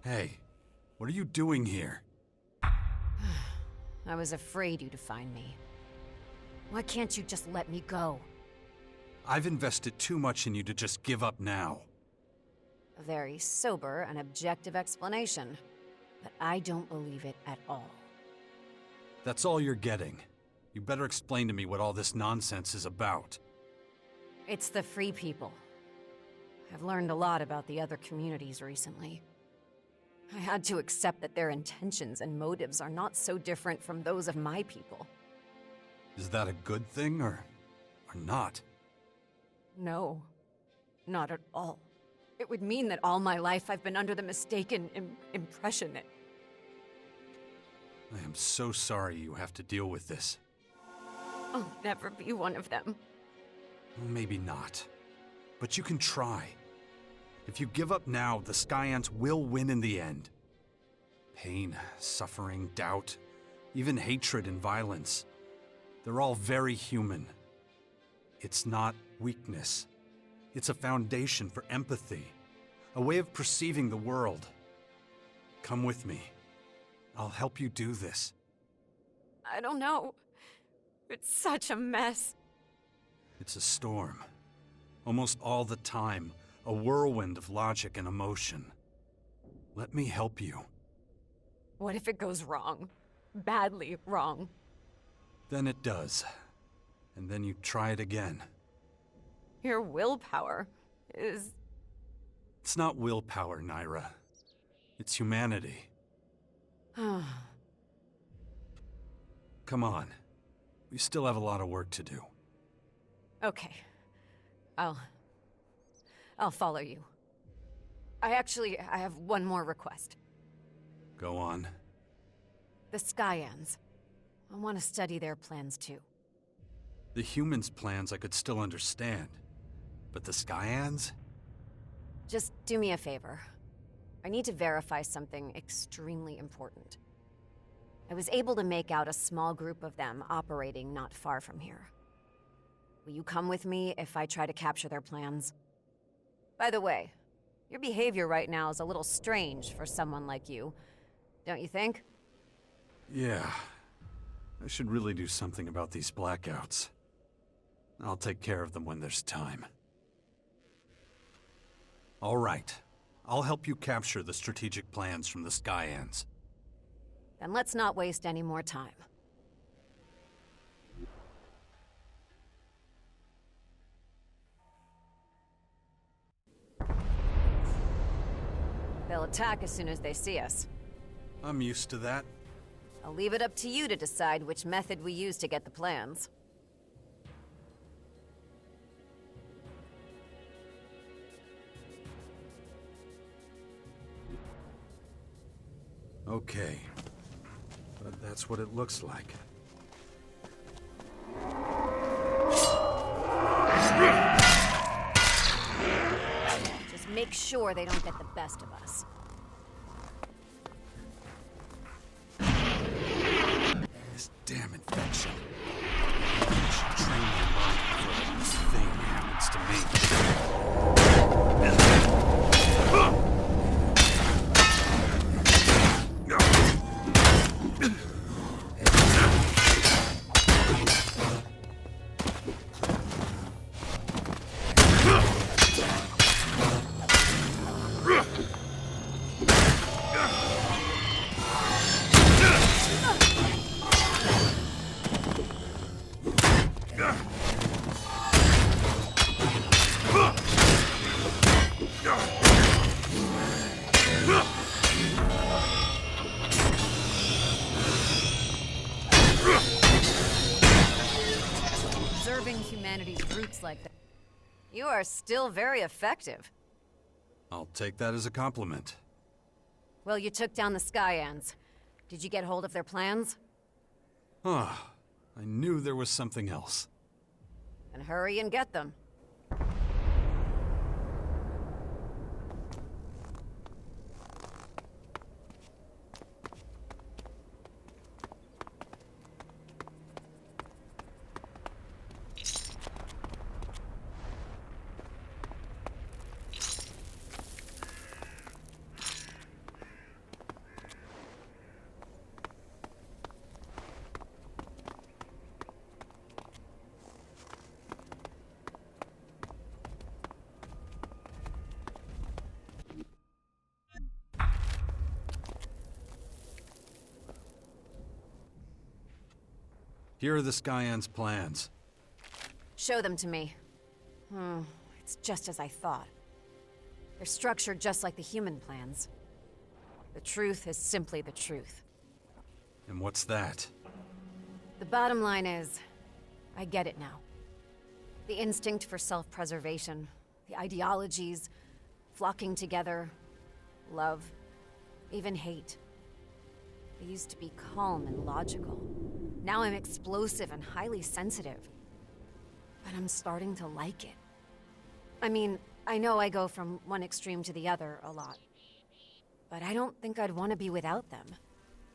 Hey, what are you doing here? I was afraid you'd find me. Why can't you just let me go? I've invested too much in you to just give up now. A very sober and objective explanation, but I don't believe it at all. That's all you're getting. You better explain to me what all this nonsense is about. It's the Free People. I've learned a lot about the other communities recently. I had to accept that their intentions and motives are not so different from those of my people. Is that a good thing, or not? No, not at all. It would mean that all my life I've been under the mistaken impression that... I am so sorry you have to deal with this. I'll never be one of them. Well, maybe not. But you can try. If you give up now, the Skyants will win in the end. Pain, suffering, doubt, even hatred and violence. They're all very human. It's not weakness. It's a foundation for empathy, a way of perceiving the world. Come with me. I'll help you do this. I don't know. It's such a mess. It's a storm. Almost all the time, a whirlwind of logic and emotion. Let me help you. What if it goes wrong? Badly wrong. Then it does. And then you try it again. Your willpower is... It's not willpower, Naira. It's humanity. Come on. We still have a lot of work to do. Okay. I'll follow you. I have one more request. Go on. The Skyans. I want to study their plans too. The humans' plans I could still understand. But the Skyans? Just do me a favor. I need to verify something extremely important. I was able to make out a small group of them operating not far from here. Will you come with me if I try to capture their plans? By the way, your behavior right now is a little strange for someone like you, don't you think? Yeah. I should really do something about these blackouts. I'll take care of them when there's time. All right. I'll help you capture the strategic plans from the Skyans. Then let's not waste any more time. They'll attack as soon as they see us. I'm used to that. I'll leave it up to you to decide which method we use to get the plans. Okay. But that's what it looks like. Just make sure they don't get the best of us. This damn infection. I should train my mind before this thing happens to me. Observing humanity's roots like that. You are still very effective. I'll take that as a compliment. Well, you took down the Skyans. Did you get hold of their plans? Ah, I knew there was something else. Then hurry and get them. Here are the Skyant's plans. Show them to me. It's just as I thought. They're structured just like the human plans. The truth is simply the truth. And what's that? The bottom line is, I get it now. The instinct for self-preservation, the ideologies, flocking together, love, even hate. I used to be calm and logical. Now I'm explosive and highly sensitive. But I'm starting to like it. I mean, I know I go from one extreme to the other a lot. But I don't think I'd want to be without them.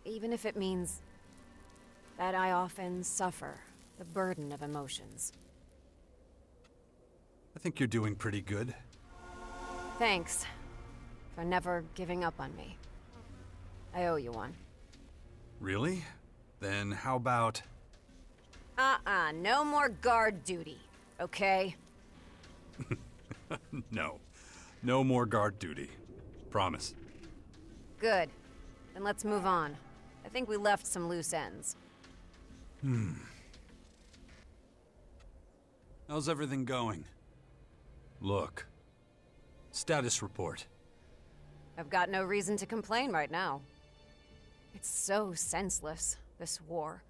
Even if it means that I often suffer the burden of emotions. I think you're doing pretty good. Thanks for never giving up on me. I owe you one. Really? Then how about... No more guard duty, okay? No. No more guard duty. Promise. Good. Then let's move on. I think we left some loose ends. How's everything going? Look. Status report. I've got no reason to complain right now. It's so senseless, this war.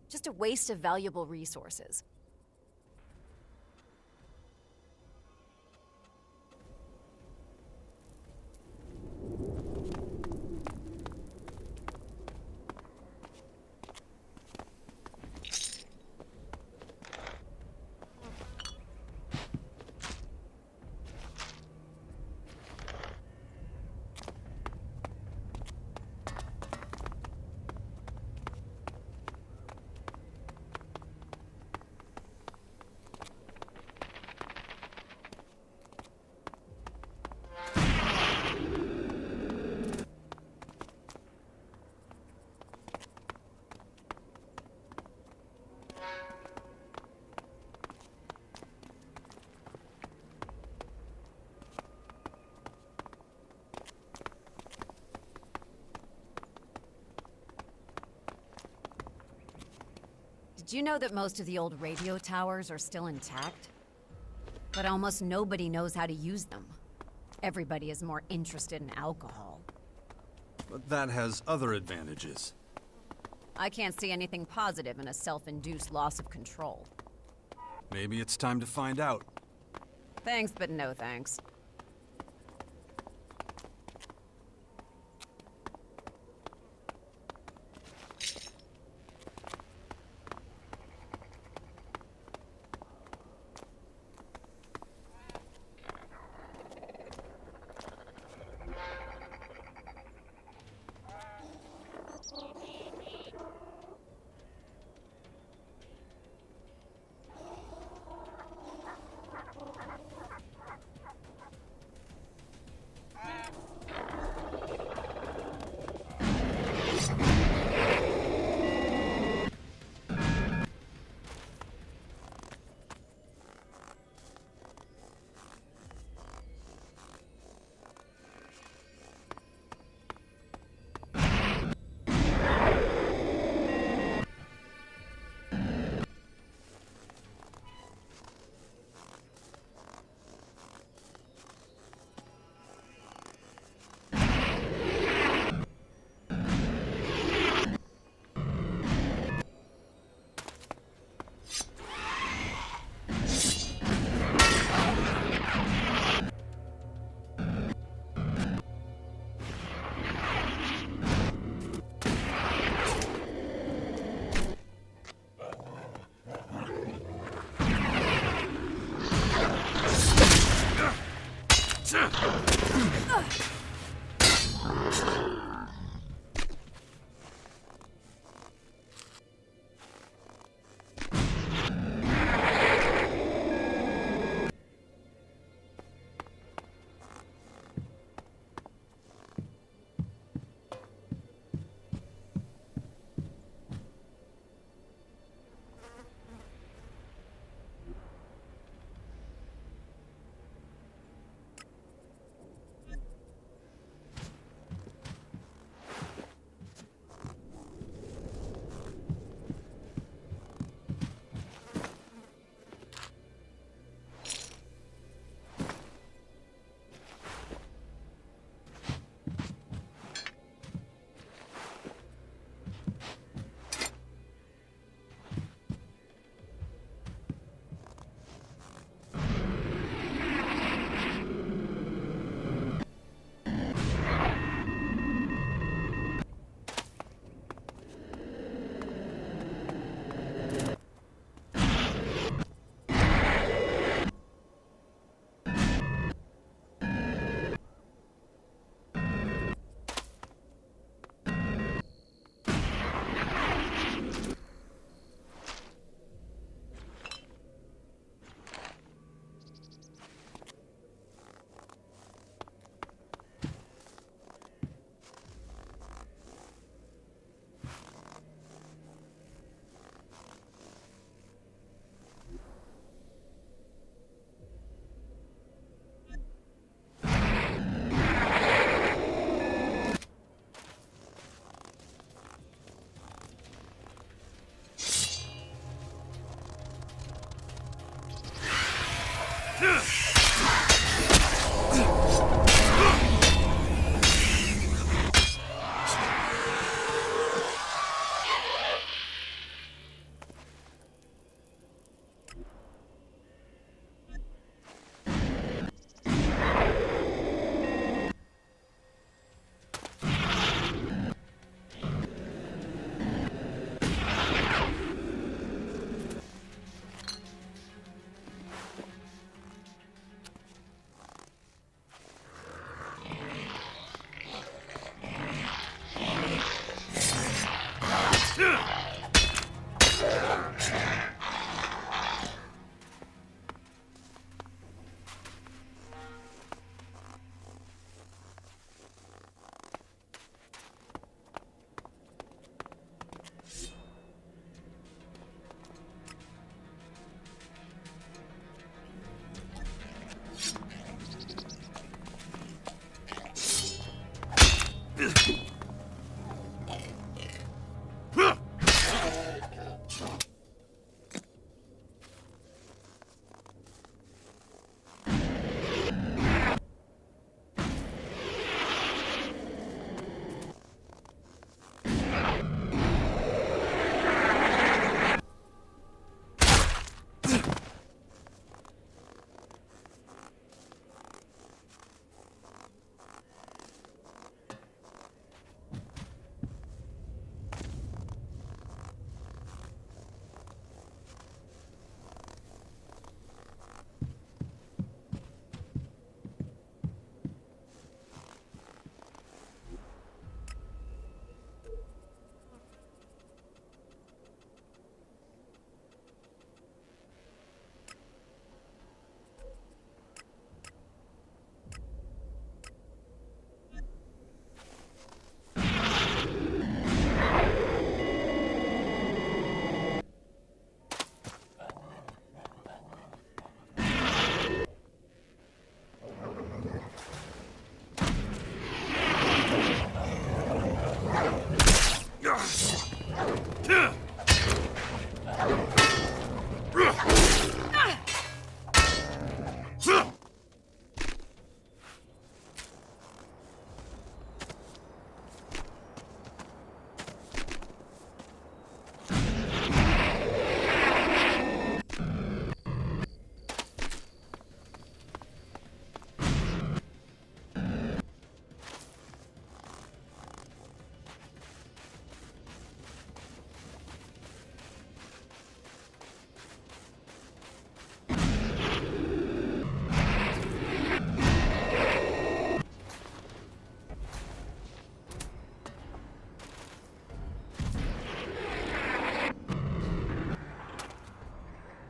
Just a waste of valuable resources. Did you know that most of the old radio towers are still intact? But almost nobody knows how to use them. Everybody is more interested in alcohol. But that has other advantages. I can't see anything positive in a self-induced loss of control. Maybe it's time to find out. Thanks, but no thanks.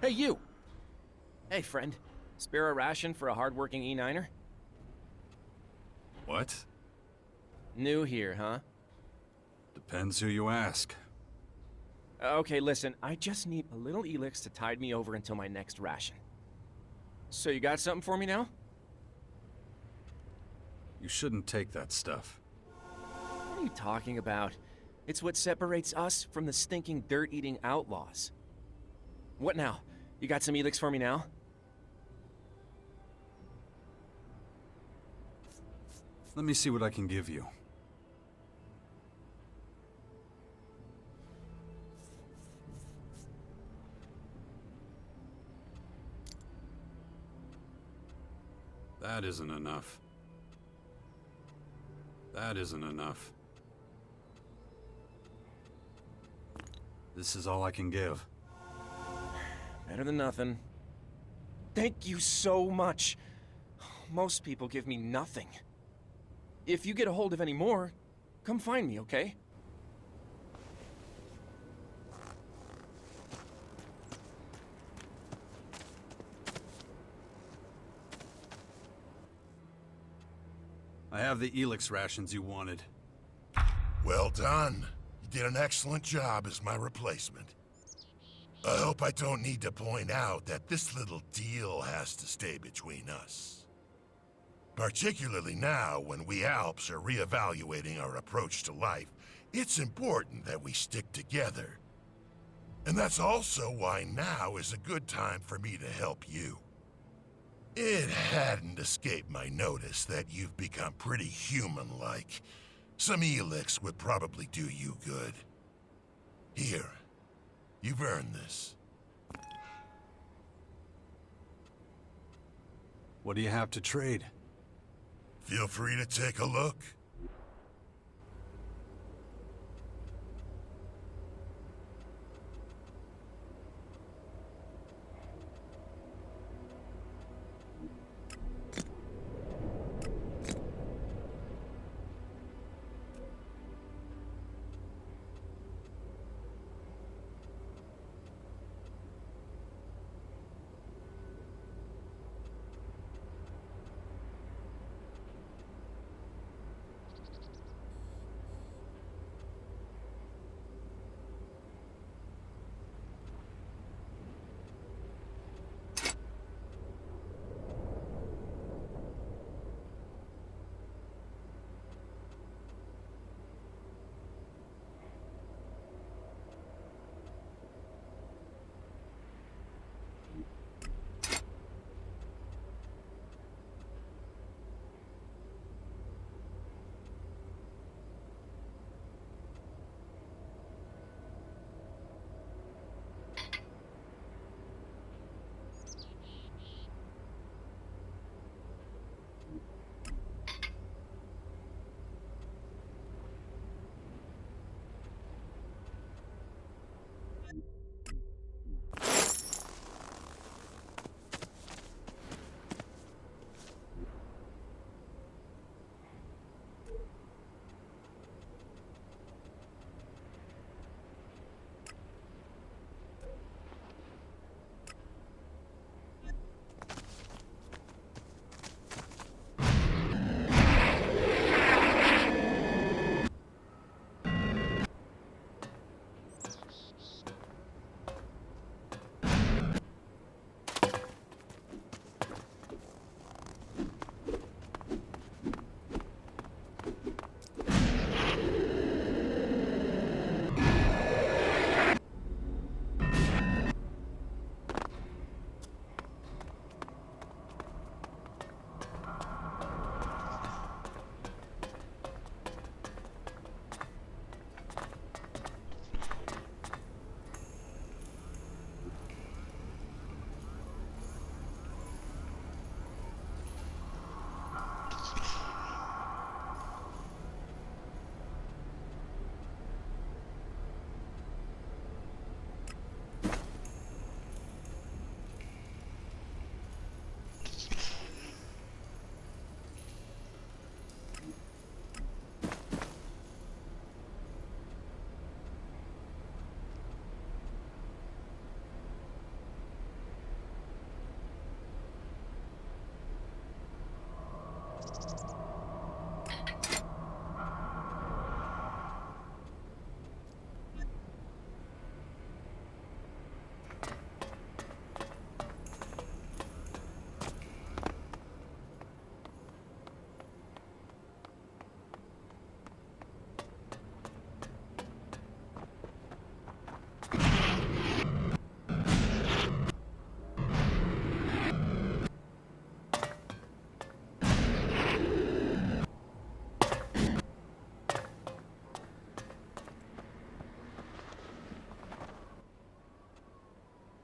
Hey, you! Hey, friend. Spare a ration for a hardworking E9er? What? New here, huh? Depends who you ask. Okay, listen, I just need a little ELEX to tide me over until my next ration. So you got something for me now? You shouldn't take that stuff. What are you talking about? It's what separates us from the stinking dirt-eating outlaws. What now? You got some ELEX for me now? Let me see what I can give you. That isn't enough. That isn't enough. This is all I can give. Better than nothing. Thank you so much. Most people give me nothing. If you get a hold of any more, come find me, okay? I have the ELEX rations you wanted. Well done. You did an excellent job as my replacement. I hope I don't need to point out that this little deal has to stay between us. Particularly now, when we Alps are reevaluating our approach to life, it's important that we stick together. And that's also why now is a good time for me to help you. It hadn't escaped my notice that you've become pretty human-like. Some ELEX would probably do you good. Here, you've earned this. What do you have to trade? Feel free to take a look.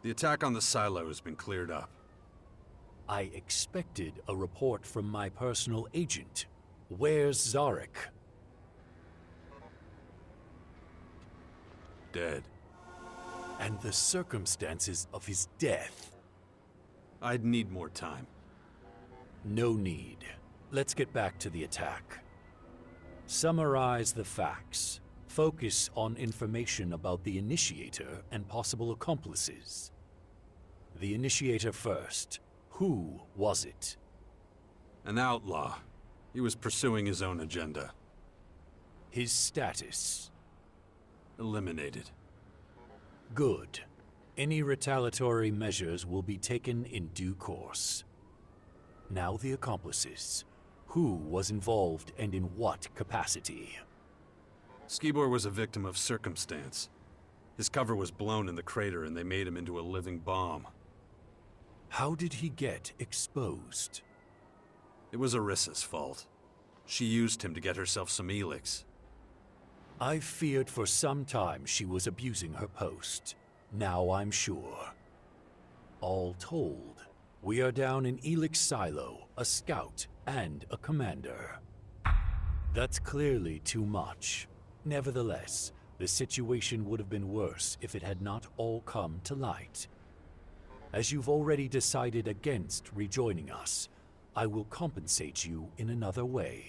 The attack on the silo has been cleared up. I expected a report from my personal agent. Where's Zarek? Dead. And the circumstances of his death. I'd need more time. No need. Let's get back to the attack. Summarize the facts. Focus on information about the initiator and possible accomplices. The initiator first. Who was it? An outlaw. He was pursuing his own agenda. His status. Eliminated. Good. Any retaliatory measures will be taken in due course. Now the accomplices. Who was involved and in what capacity? Skibor was a victim of circumstance. His cover was blown in the crater and they made him into a living bomb. How did he get exposed? It was Arissa's fault. She used him to get herself some ELEX. I feared for some time she was abusing her post. Now I'm sure. All told, we are down in ELEX Silo, a scout, and a commander. That's clearly too much. Nevertheless, the situation would have been worse if it had not all come to light. As you've already decided against rejoining us, I will compensate you in another way.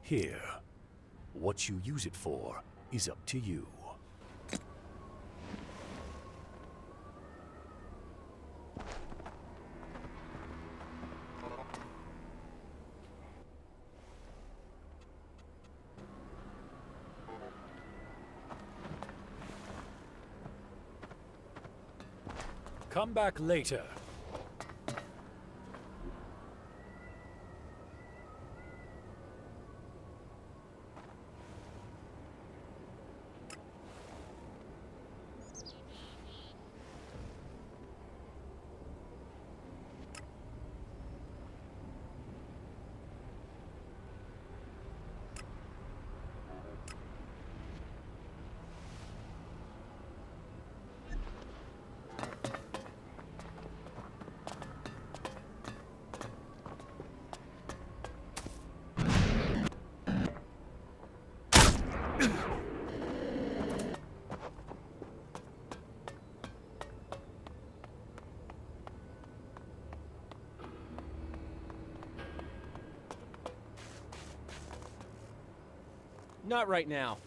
Here. What you use it for is up to you. Come back later. Not right now.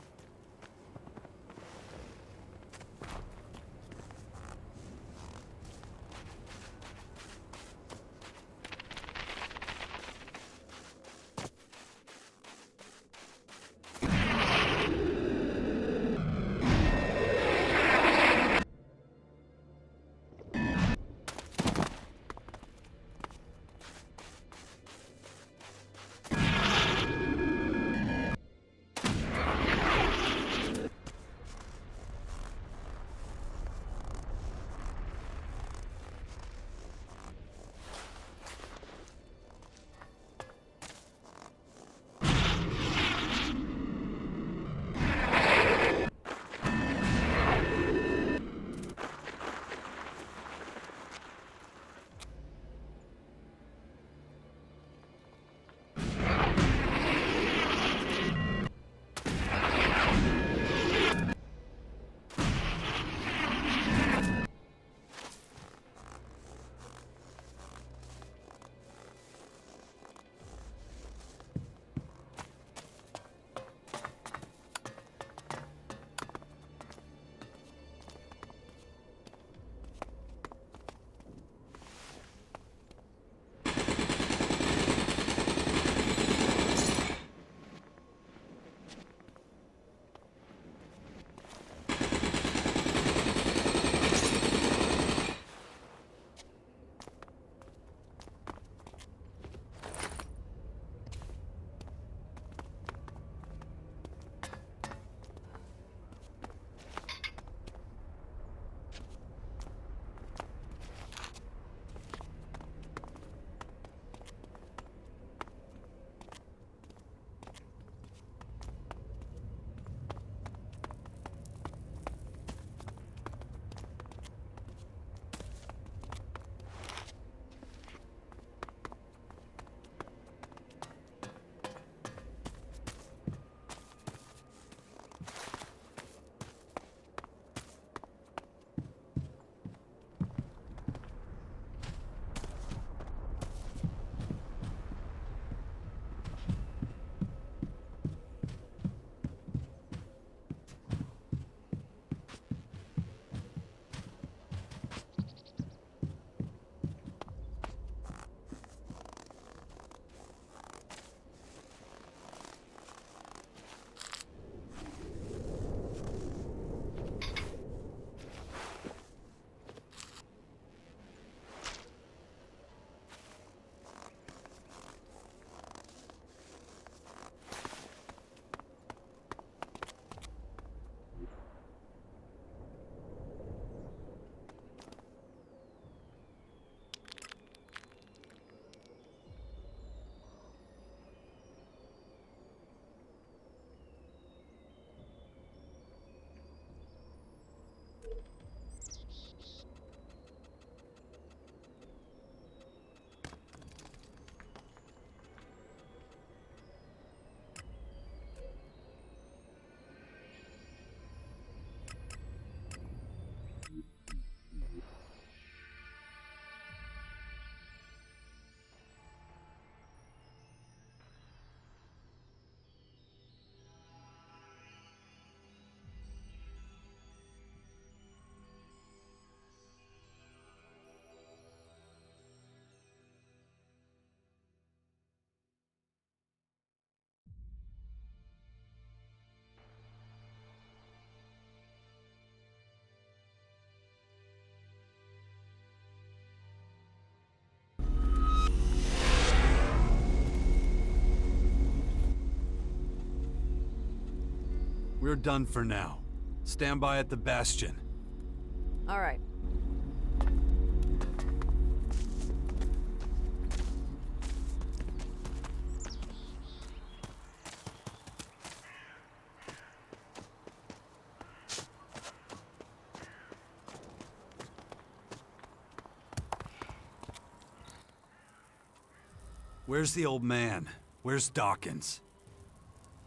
We're done for now. Stand by at the Bastion. All right. Where's the old man? Where's Dawkins?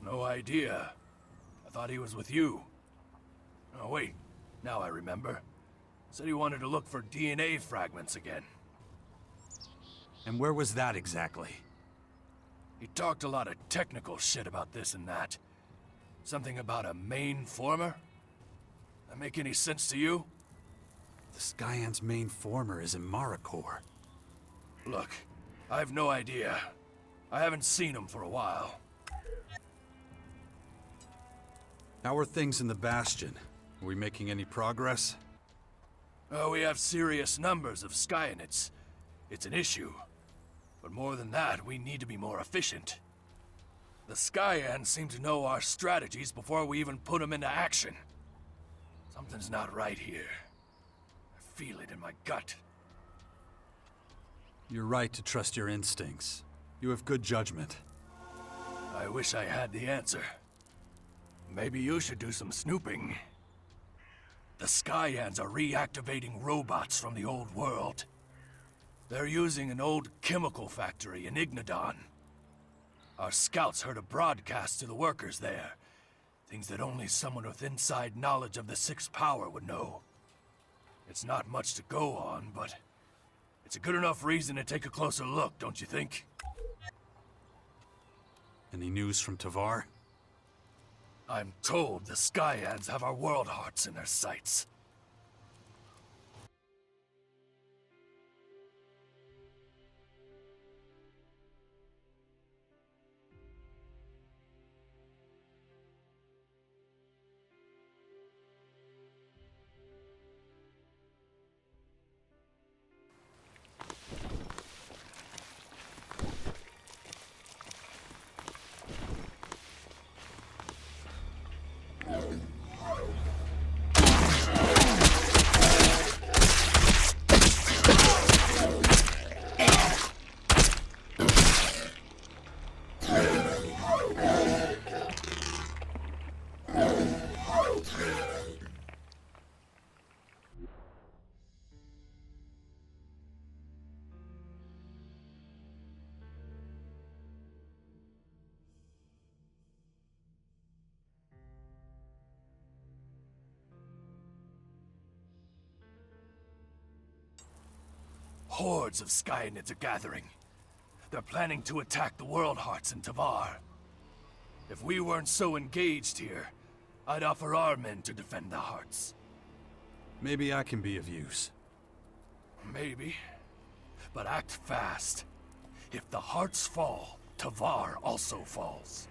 No idea. I thought he was with you. Oh, wait. Now I remember. Said he wanted to look for DNA fragments again. And where was that exactly? He talked a lot of technical shit about this and that. Something about a main former? That make any sense to you? The Skyant's main former is in Maricor. Look, I have no idea. I haven't seen him for a while. How are things in the Bastion? Are we making any progress? Oh, we have serious numbers of Skyanids. It's an issue. But more than that, we need to be more efficient. The Skyans seem to know our strategies before we even put them into action. Something's not right here. I feel it in my gut. You're right to trust your instincts. You have good judgment. I wish I had the answer. Maybe you should do some snooping. The Skyans are reactivating robots from the old world. They're using an old chemical factory in Ignadon. Our scouts heard a broadcast to the workers there. Things that only someone with inside knowledge of the Sixth Power would know. It's not much to go on, but it's a good enough reason to take a closer look, don't you think? Any news from Tavar? I'm told the Skyans have our world hearts in their sights. Hordes of Skyanids are gathering. They're planning to attack the World Hearts in Tavar. If we weren't so engaged here, I'd offer our men to defend the Hearts. Maybe I can be of use. Maybe. But act fast. If the Hearts fall, Tavar also falls.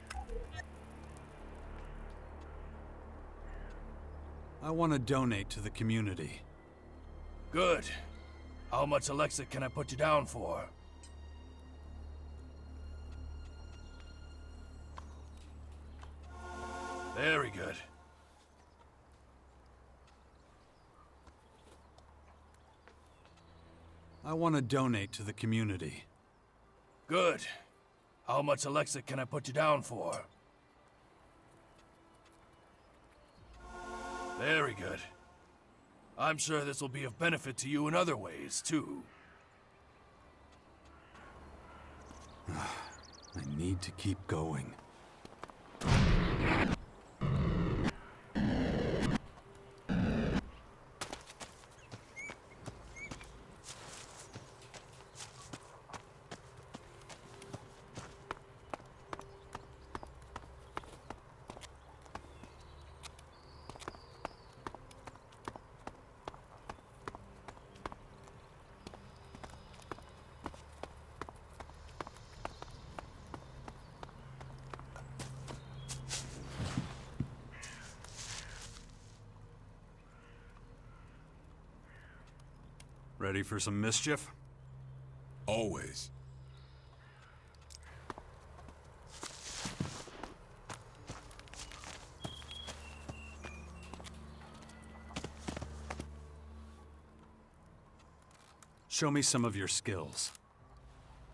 I want to donate to the community. Good. How much Alexa can I put you down for? Very good. I want to donate to the community. Good. How much Alexa can I put you down for? Very good. I'm sure this will be of benefit to you in other ways, too. I need to keep going. Ready for some mischief? Always. Show me some of your skills.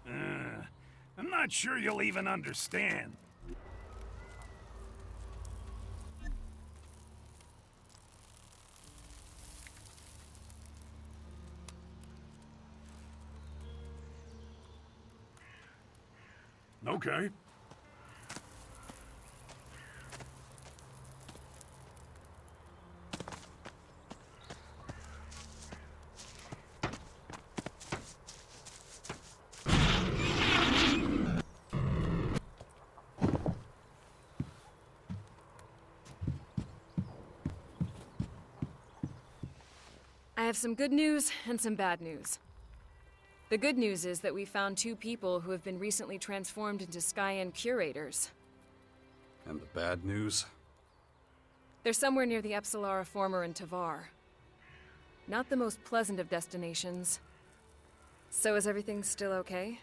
I'm not sure you'll even understand. Okay. I have some good news and some bad news. The good news is that we found 2 people who have been recently transformed into Skyan curators. And the bad news? They're somewhere near the Epsilara Former and Tavar. Not the most pleasant of destinations. So is everything still okay?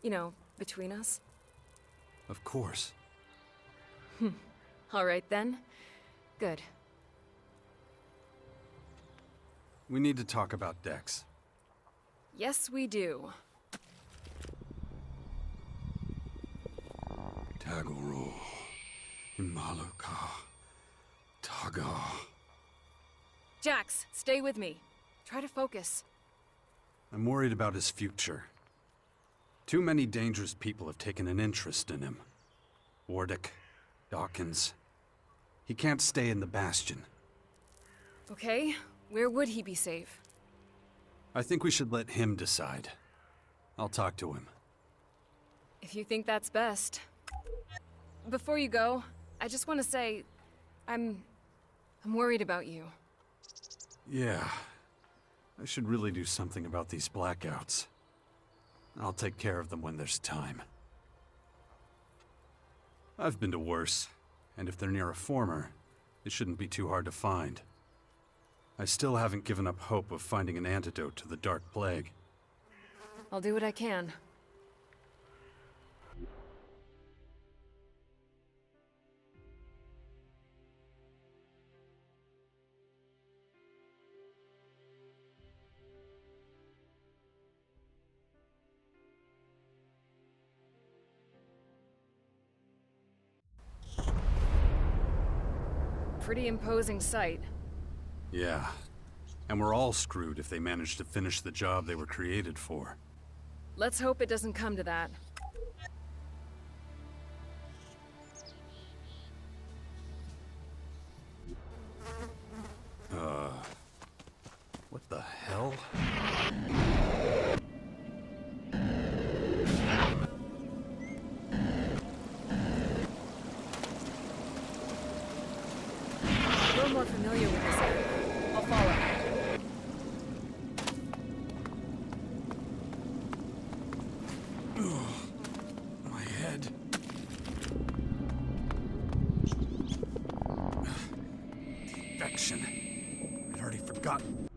You know, between us? Of course. All right then. Good. We need to talk about Dex. Yes, we do. Tagoro, Imaluka, Taga. Jax, stay with me. Try to focus. I'm worried about his future. Too many dangerous people have taken an interest in him. Wardick, Dawkins. He can't stay in the Bastion. Okay, where would he be safe? I think we should let him decide. I'll talk to him. If you think that's best. Before you go, I just want to say, I'm worried about you. Yeah. I should really do something about these blackouts. I'll take care of them when there's time. I've been to worse, and if they're near a former, it shouldn't be too hard to find. I still haven't given up hope of finding an antidote to the Dark Plague. I'll do what I can. Pretty imposing sight. Yeah. And we're all screwed if they manage to finish the job they were created for. Let's hope it doesn't come to that. What the hell? A little more familiar with this area. I'll follow. My head. Infection. I'd already forgotten.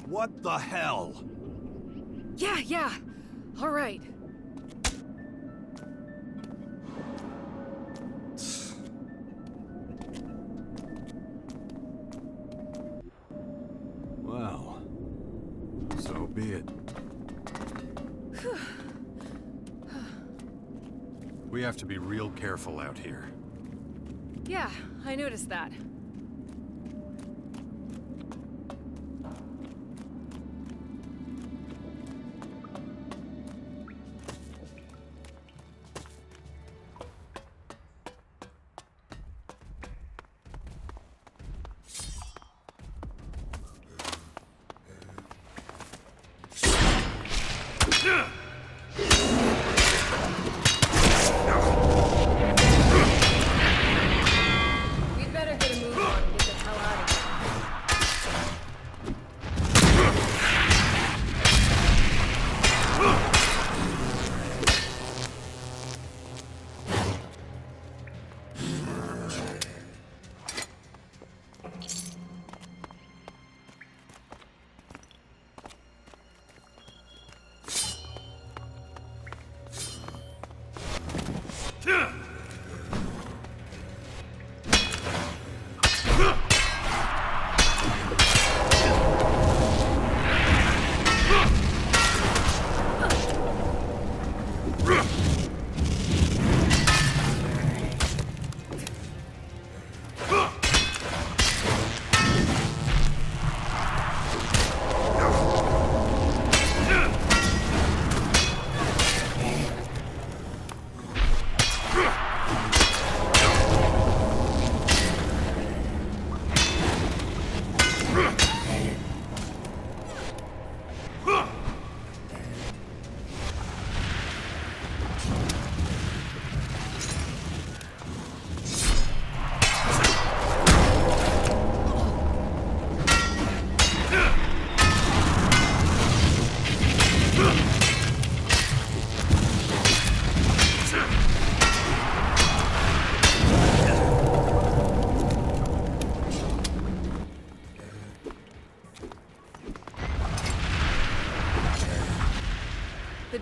What the hell? Yeah. All right. Well, so be it. We have to be real careful out here. Yeah, I noticed that.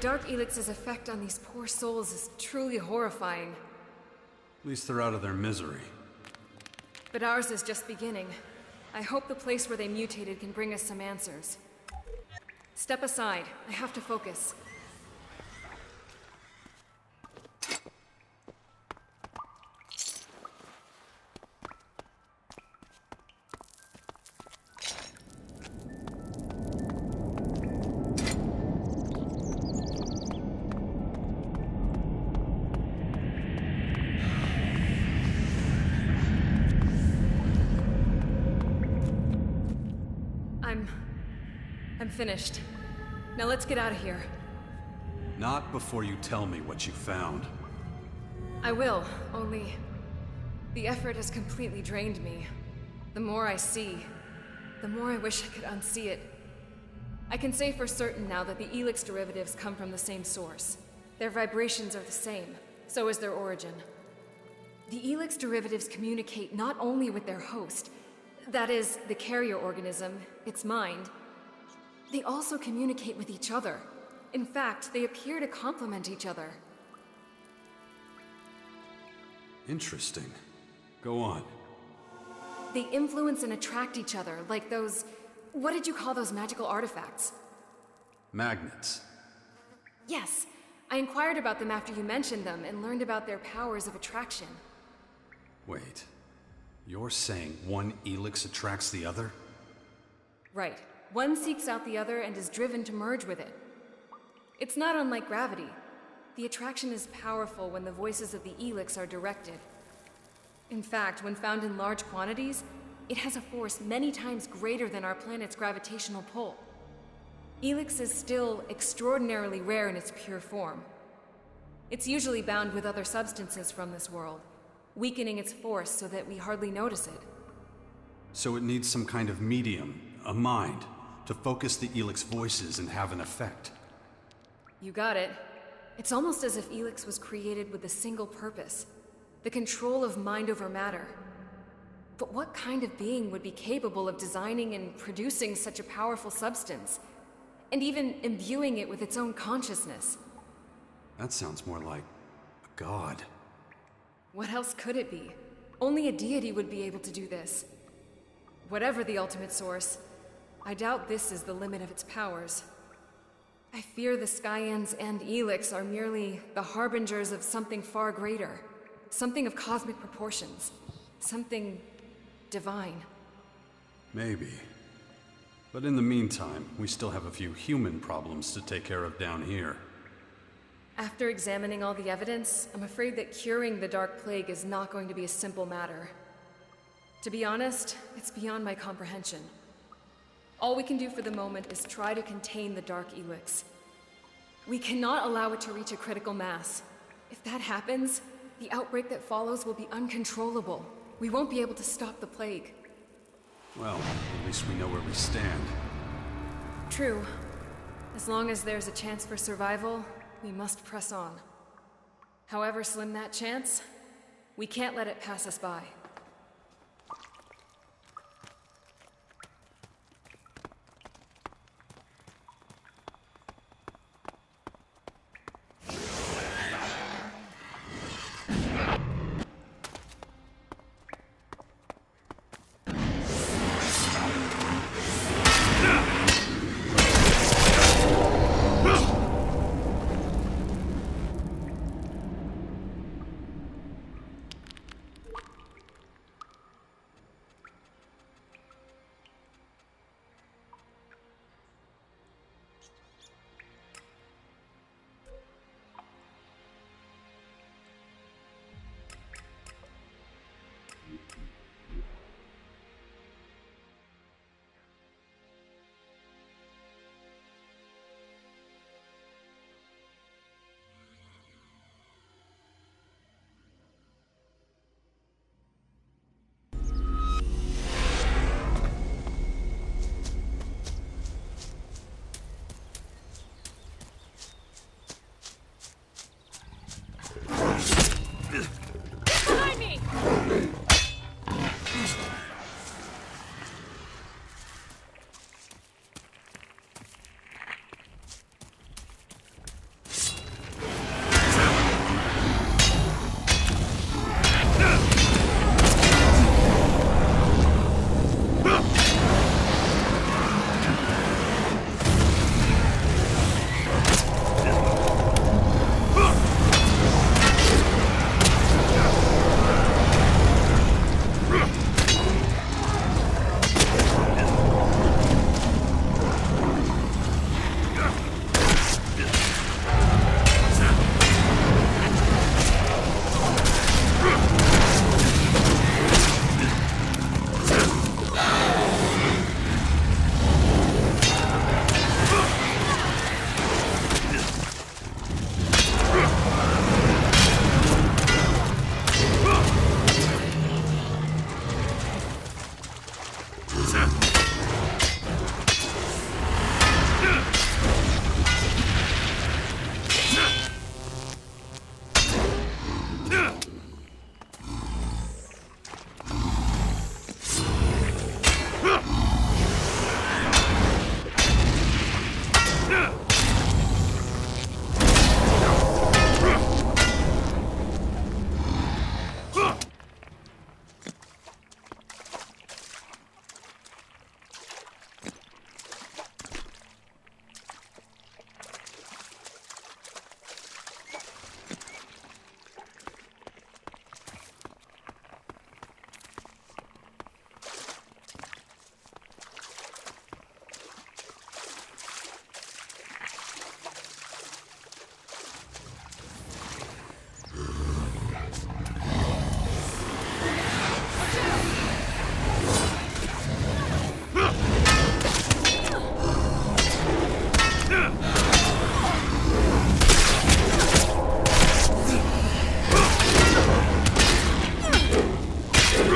Dark Elix's effect on these poor souls is truly horrifying. At least they're out of their misery. But ours is just beginning. I hope the place where they mutated can bring us some answers. Step aside. I have to focus. I'm finished. Now let's get out of here. Not before you tell me what you found. I will, only... the effort has completely drained me. The more I see, the more I wish I could unsee it. I can say for certain now that the ELEX derivatives come from the same source. Their vibrations are the same, so is their origin. The ELEX derivatives communicate not only with their host, that is, the carrier organism, its mind, they also communicate with each other. In fact, they appear to complement each other. Interesting. Go on. They influence and attract each other, like those... what did you call those magical artifacts? Magnets. Yes. I inquired about them after you mentioned them and learned about their powers of attraction. Wait. You're saying one ELEX attracts the other? Right. One seeks out the other and is driven to merge with it. It's not unlike gravity. The attraction is powerful when the voices of the ELEX are directed. In fact, when found in large quantities, it has a force many times greater than our planet's gravitational pull. ELEX is still extraordinarily rare in its pure form. It's usually bound with other substances from this world, weakening its force so that we hardly notice it. So it needs some kind of medium, a mind, to focus the ELEX voices and have an effect. You got it. It's almost as if ELEX was created with a single purpose, the control of mind over matter. But what kind of being would be capable of designing and producing such a powerful substance, and even imbuing it with its own consciousness? That sounds more like a god. What else could it be? Only a deity would be able to do this. Whatever the ultimate source, I doubt this is the limit of its powers. I fear the Skyans and ELEX are merely the harbingers of something far greater, something of cosmic proportions, something divine. Maybe. But in the meantime, we still have a few human problems to take care of down here. After examining all the evidence, I'm afraid that curing the Dark Plague is not going to be a simple matter. To be honest, it's beyond my comprehension. All we can do for the moment is try to contain the Dark ELEX. We cannot allow it to reach a critical mass. If that happens, the outbreak that follows will be uncontrollable. We won't be able to stop the plague. Well, at least we know where we stand. True. As long as there's a chance for survival, we must press on. However slim that chance, we can't let it pass us by.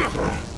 Watch out!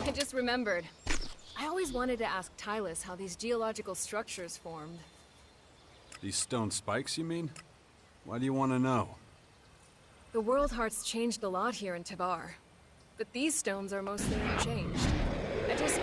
I just remembered. I always wanted to ask Tylus how these geological structures formed. These stone spikes, you mean? Why do you want to know? The World Heart's changed a lot here in Tavar, but these stones are mostly unchanged. I just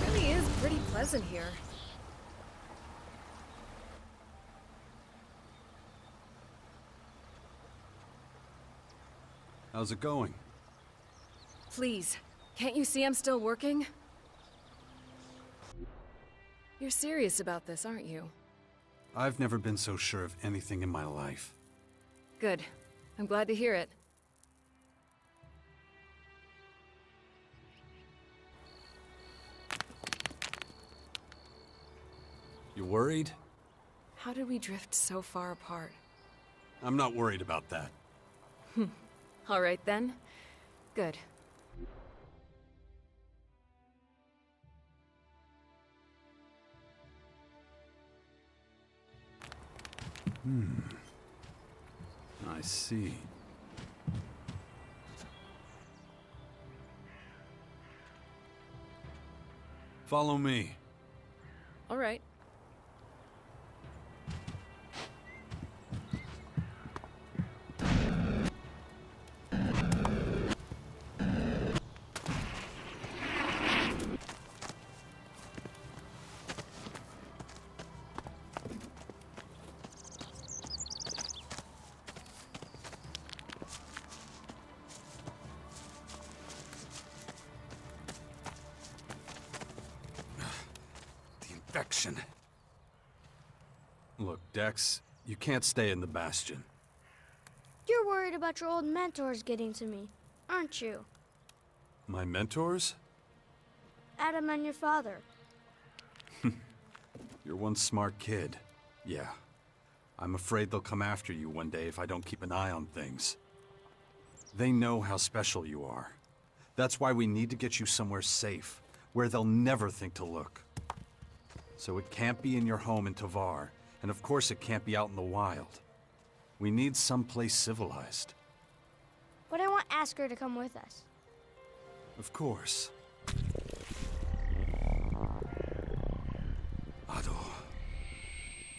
Really is pretty pleasant here. How's it going? Please, can't you see I'm still working? You're serious about this, aren't you? I've never been so sure of anything in my life. Good. I'm glad to hear it. You worried? How did we drift so far apart? I'm not worried about that. All right then. Good. I see. Follow me. All right. Infection. Look, Dex, you can't stay in the Bastion. You're worried about your old mentors getting to me, aren't you? My mentors? Adam and your father. You're one smart kid. Yeah. I'm afraid they'll come after you one day if I don't keep an eye on things. They know how special you are. That's why we need to get you somewhere safe, where they'll never think to look. So it can't be in your home in Tavar, and of course it can't be out in the wild. We need someplace civilized. But I want Asker to come with us. Of course. Ado.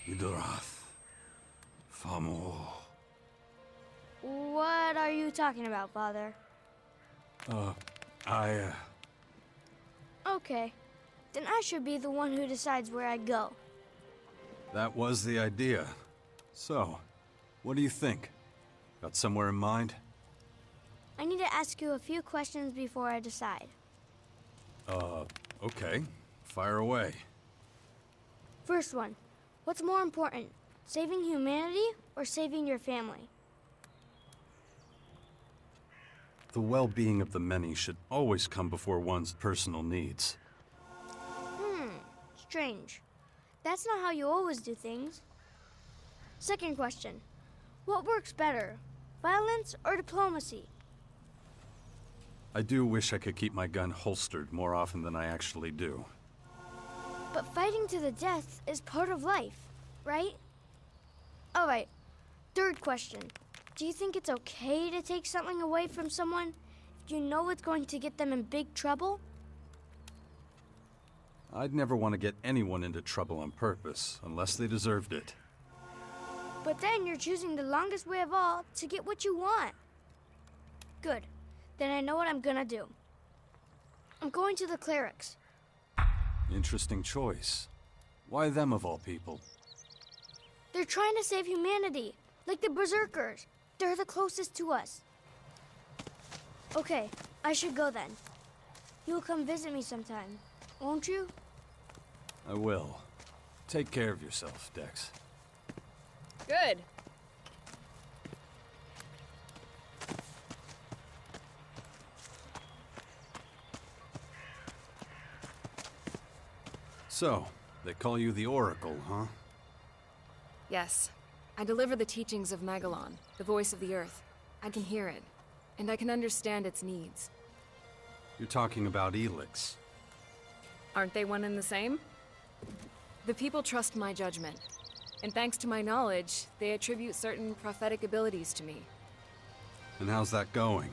Idorath. Famo. What are you talking about, Father? Okay. Then I should be the one who decides where I go. That was the idea. So, what do you think? Got somewhere in mind? I need to ask you a few questions before I decide. Okay. Fire away. First one. What's more important? Saving humanity or saving your family? The well-being of the many should always come before one's personal needs. Strange. That's not how you always do things. Second question. What works better? Violence or diplomacy? I do wish I could keep my gun holstered more often than I actually do. But fighting to the death is part of life, right? Alright. Third question. Do you think it's okay to take something away from someone if you know it's going to get them in big trouble? I'd never want to get anyone into trouble on purpose, unless they deserved it. But then you're choosing the longest way of all to get what you want. Good. Then I know what I'm gonna do. I'm going to the clerics. Interesting choice. Why them of all people? They're trying to save humanity, like the berserkers. They're the closest to us. Okay, I should go then. You'll come visit me sometime, won't you? I will. Take care of yourself, Dex. Good. So, they call you the Oracle, huh? Yes. I deliver the teachings of Magellan, the voice of the Earth. I can hear it, and I can understand its needs. You're talking about ELEX. Aren't they one and the same? The people trust my judgment, and thanks to my knowledge, they attribute certain prophetic abilities to me. And how's that going?